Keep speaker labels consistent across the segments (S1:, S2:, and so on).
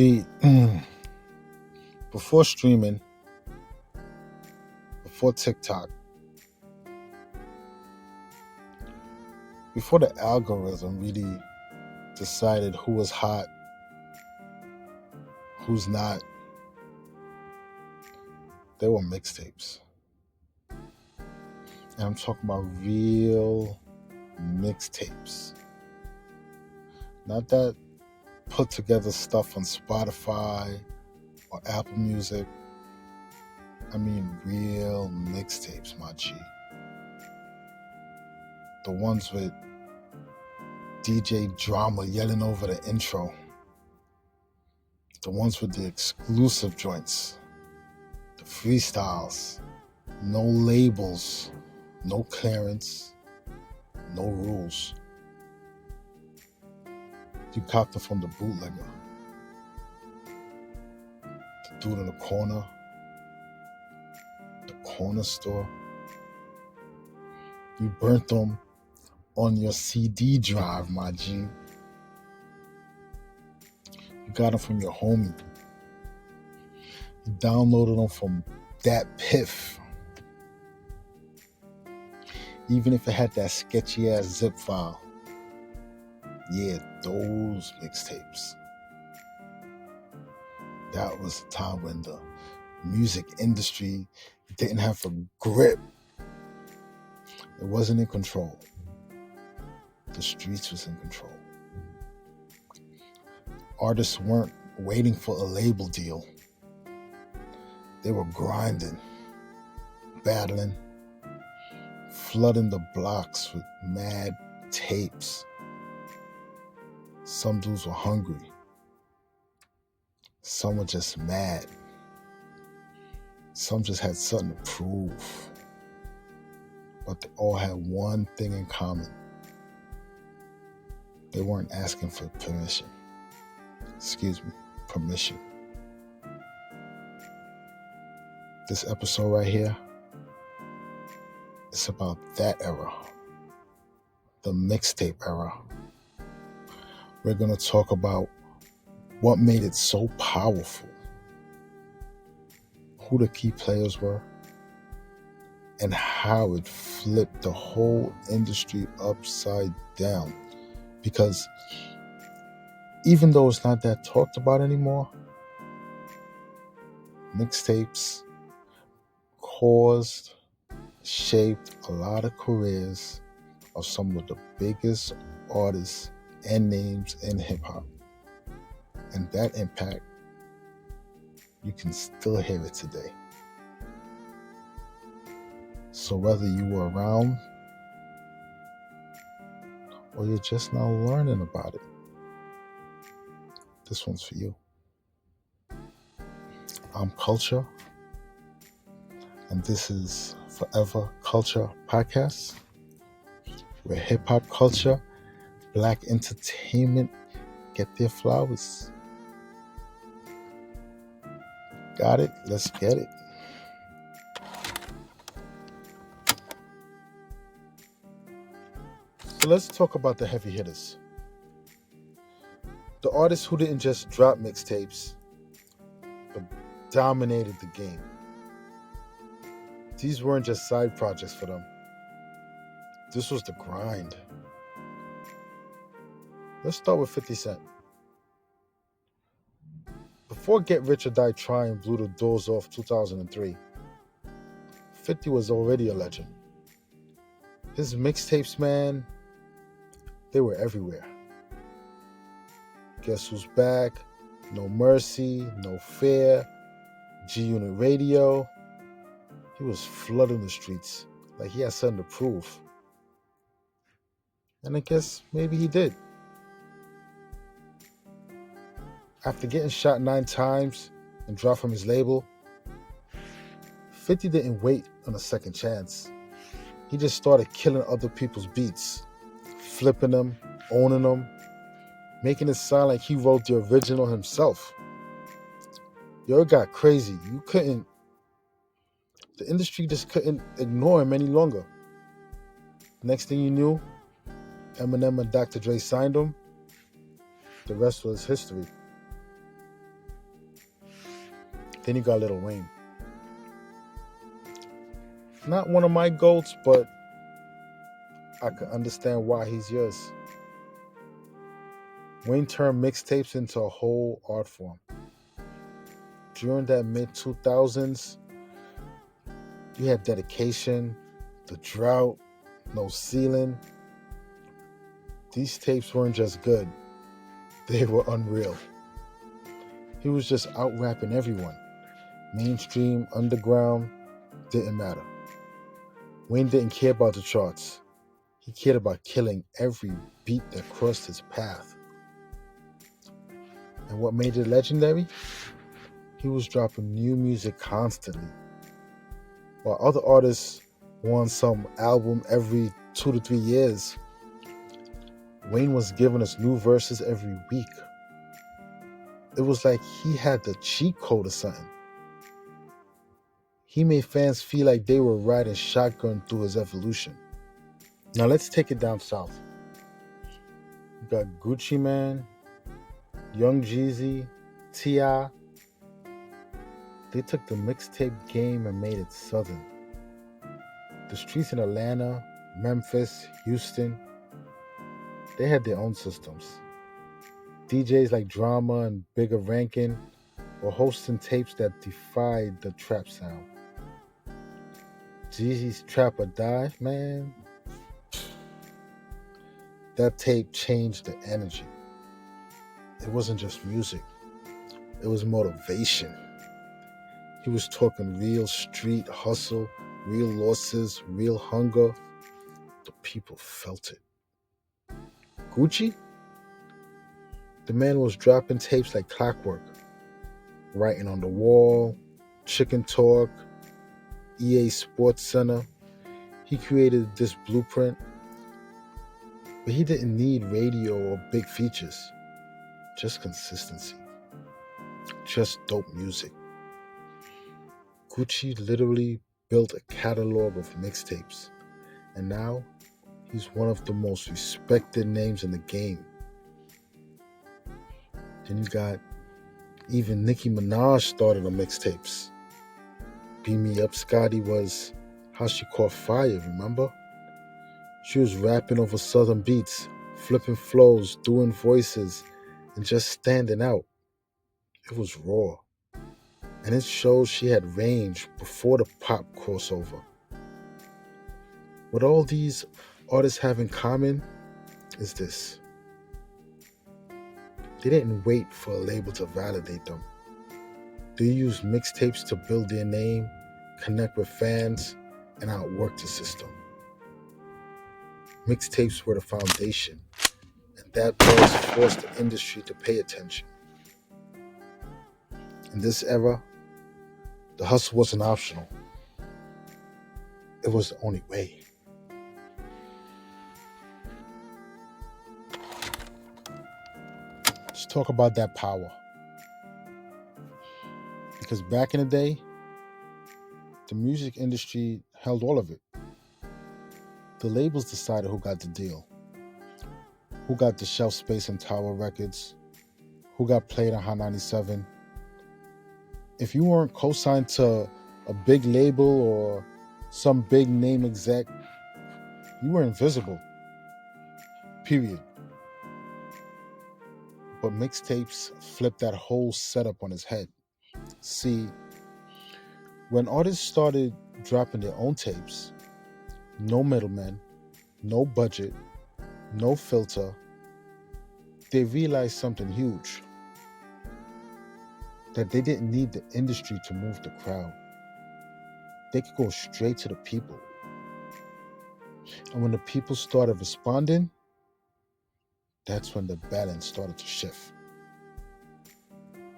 S1: See, before streaming, before TikTok, before the algorithm really decided who was hot, who's not, there were mixtapes. And I'm talking about real mixtapes. Not that put together stuff on Spotify or Apple Music. I mean real mixtapes, my G. The ones with DJ Drama yelling over the intro. The ones with the exclusive joints. The freestyles. No labels. No clearance. No rules. You copped it from the bootlegger. The dude in the corner. The corner store. You burnt them on your CD drive, my G. You got them from your homie. You downloaded them from DatPiff. Even if it had that sketchy ass zip file. Yeah, those mixtapes. That was the time when the music industry didn't have a grip. It wasn't in control. The streets was in control. Artists weren't waiting for a label deal. They were grinding, battling, flooding the blocks with mad tapes. Some dudes were hungry. Some were just mad. Some just had something to prove. But they all had one thing in common. They weren't asking for permission. Permission. This episode right here, it's about that era. The mixtape era. We're going to talk about what made it so powerful, who the key players were, and how it flipped the whole industry upside down. Because even though it's not that talked about anymore, mixtapes caused, shaped a lot of careers of some of the biggest artists and names in hip-hop. And that impact, you can still hear it today. So whether you were around or you're just now learning about it, this one's for you. I'm Culture, and this is Forever Culture Podcast, where hip-hop culture, black entertainment get their flowers. Got it? Let's get it. So let's talk about the heavy hitters. The artists who didn't just drop mixtapes, but dominated the game. These weren't just side projects for them. This was the grind. Let's start with 50 Cent. Before Get Rich or Die Trying blew the doors off 2003, 50 was already a legend. His mixtapes, man, they were everywhere. Guess Who's Back, No Mercy, No Fear, G-Unit Radio. He was flooding the streets like he had something to prove. And I guess maybe he did. After getting shot 9 times and dropped from his label, 50 didn't wait on a second chance. He just started killing other people's beats, flipping them, owning them, making it sound like he wrote the original himself. Yo, it got crazy. The industry just couldn't ignore him any longer. Next thing you knew, Eminem and Dr. Dre signed him. The rest was history. Then you got Lil Wayne. Not one of my goats, but I can understand why he's yours. Wayne turned mixtapes into a whole art form. During that mid 2000s, you had Dedication, The Drought, No Ceiling. These tapes weren't just good, they were unreal. He was just out rapping everyone. Mainstream, underground, didn't matter. Wayne didn't care about the charts. He cared about killing every beat that crossed his path. And what made it legendary? He was dropping new music constantly. While other artists won some album every 2 to 3 years, Wayne was giving us new verses every week. It was like he had the cheat code or something. He made fans feel like they were riding shotgun through his evolution. Now let's take it down south. You got Gucci Mane, Young Jeezy, T.I. They took the mixtape game and made it southern. The streets in Atlanta, Memphis, Houston, they had their own systems. DJs like Drama and Bigger Rankin were hosting tapes that defied the trap sound. Jeezy's Trap or Die, man, that tape changed the energy. It wasn't just music, it was motivation. He was talking real street hustle, real losses, real hunger. The people felt it. Gucci? The man was dropping tapes like clockwork. Writing on the Wall, Chicken Talk, EA Sports Center. He created this blueprint, but he didn't need radio or big features. Just consistency. Just dope music. Gucci literally built a catalog of mixtapes, and now he's one of the most respected names in the game. Then you got even Nicki Minaj started on mixtapes. Beam Me Up Scotty was how she caught fire, remember? She was rapping over southern beats, flipping flows, doing voices, and just standing out. It was raw. And it shows she had range before the pop crossover. What all these artists have in common is this. They didn't wait for a label to validate them. They used mixtapes to build their name, connect with fans, and outwork the system. Mixtapes were the foundation, and that buzz forced the industry to pay attention. In this era, the hustle wasn't optional. It was the only way. Let's talk about that power. Because back in the day, the music industry held all of it. The labels decided who got the deal, who got the shelf space on Tower Records, who got played on Hot 97. If you weren't co-signed to a big label or some big name exec, you were invisible. Period. But mixtapes flipped that whole setup on its head. See, when artists started dropping their own tapes, no middlemen, no budget, no filter, they realized something huge. That they didn't need the industry to move the crowd. They could go straight to the people. And when the people started responding, that's when the balance started to shift.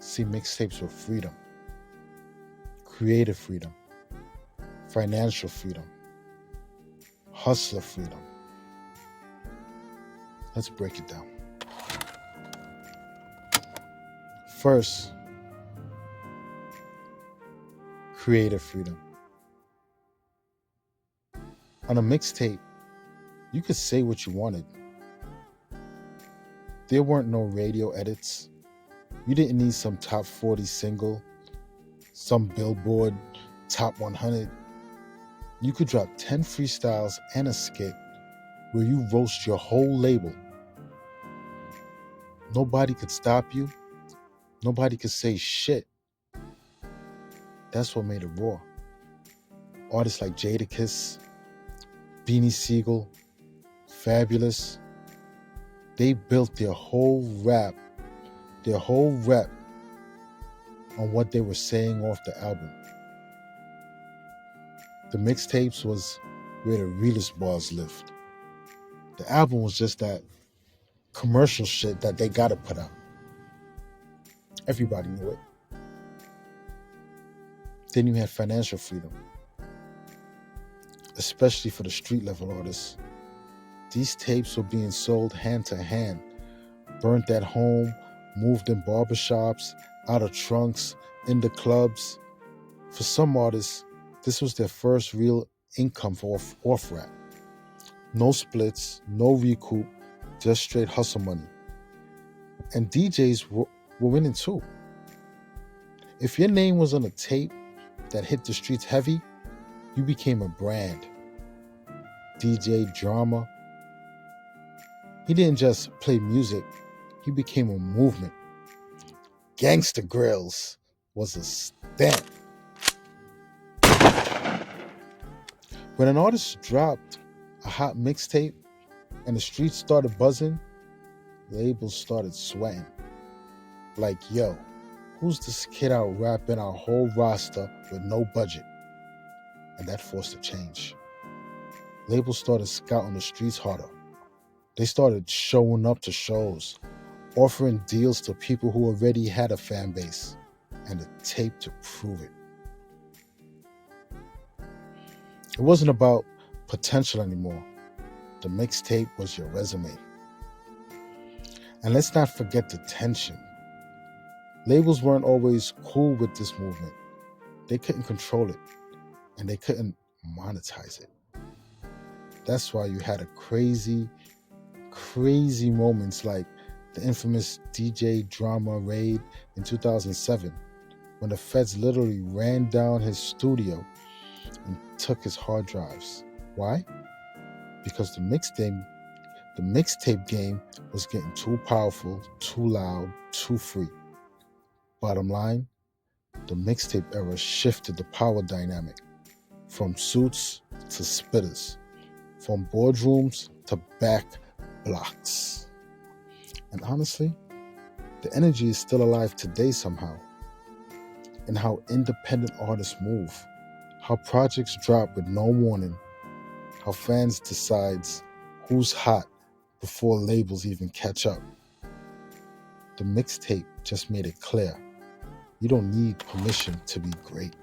S1: See, mixtapes were freedom, creative freedom, financial freedom, hustler freedom. Let's break it down. First, creative freedom. On a mixtape, you could say what you wanted. There weren't no radio edits. You didn't need some top 40 single, some Billboard Top 100. You could drop 10 freestyles and a skit where you roast your whole label. Nobody could stop you. Nobody could say shit. That's what made it raw. Artists like Jadakiss, Beanie Siegel, Fabulous, they built their whole rep on what they were saying off the album. The mixtapes was where the realest bars lived. The album was just that commercial shit that they gotta put out. Everybody knew it. Then you had financial freedom, especially for the street level artists. These tapes were being sold hand to hand, burnt at home, moved in barbershops, out of trunks, in the clubs. For some artists, this was their first real income for off rap. No splits, no recoup, just straight hustle money. And DJs were winning too. If your name was on a tape that hit the streets heavy, you became a brand. DJ Drama. He didn't just play music, he became a movement. Gangsta Grills was a stamp. When an artist dropped a hot mixtape and the streets started buzzing, labels started sweating. Like, yo, who's this kid out rapping our whole roster with no budget? And that forced a change. Labels started scouting the streets harder. They started showing up to shows, offering deals to people who already had a fan base and a tape to prove it. It wasn't about potential anymore. The mixtape was your resume. And let's not forget the tension. Labels weren't always cool with this movement. They couldn't control it, and they couldn't monetize it. That's why you had a crazy moments like the infamous DJ Drama raid in 2007, when the feds literally ran down his studio and took his hard drives. Why? Because the mixtape game was getting too powerful, too loud, too free. Bottom line, the mixtape era shifted the power dynamic from suits to spitters, from boardrooms to back blocks. And honestly, the energy is still alive today somehow. In how independent artists move, how projects drop with no warning, how fans decides who's hot before labels even catch up. The mixtape just made it clear. You don't need permission to be great.